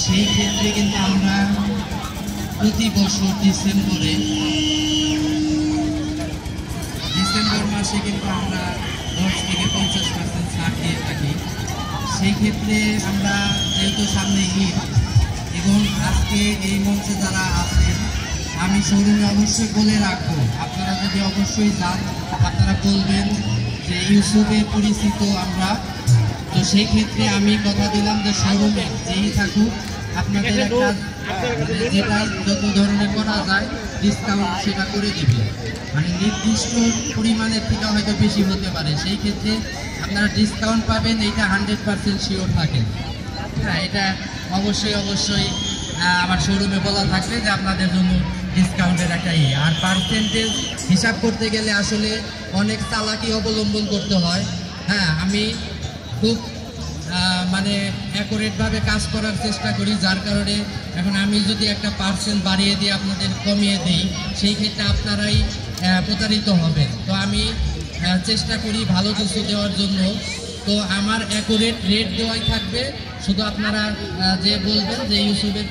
সেই ক্ষেত্রে কিন্তু আমরা প্রতি বছর ডিসেম্বর মাসে কিন্তু আমরা 10 থেকে 50% ছাড় দিয়ে থাকি। সেই ক্ষেত্রে আমরা যেহেতু সামনে ঈদ এবং আজকে এই মঞ্চে যারা আছেন, আমি শোরুমে অবশ্যই বলে রাখবো, আপনারা যদি অবশ্যই যান আপনারা বলবেন যে ইউসুফে পরিচিত আমরা। তো সেই ক্ষেত্রে আমি কথা দিলাম যে শোরুমে যেই থাকুক আপনাদের একটা যেটা যত ধরনের করা যায় ডিসকাউন্ট সেটা করে দিবে, মানে নির্দিষ্ট পরিমাণের থেকে হয়তো বেশি হতে পারে, সেই ক্ষেত্রে আপনারা ডিসকাউন্ট পাবেন, এইটা 100% শিওর থাকেন। হ্যাঁ, এটা অবশ্যই আমার শোরুমে বলা থাকবে যে আপনাদের জন্য ডিসকাউন্টের একটা আর পার্সেন্টেজ হিসাব করতে গেলে আসলে অনেক চালাকি অবলম্বন করতে হয়। হ্যাঁ, আমি খুব মানে অ্যাকুরেটভাবে কাজ করার চেষ্টা করি, যার কারণে এখন আমি যদি একটা পার্সেন্ট বাড়িয়ে দিয়ে আপনাদের কমিয়ে দিই সেই ক্ষেত্রে আপনারাই প্রতারিত হবেন। তো আমি চেষ্টা করি ভালো কিছু দেওয়ার জন্য। তো আমার অ্যাকুরেট রেট দেওয়াই থাকবে, শুধু আপনারা যে বলবেন যে ইউসুফের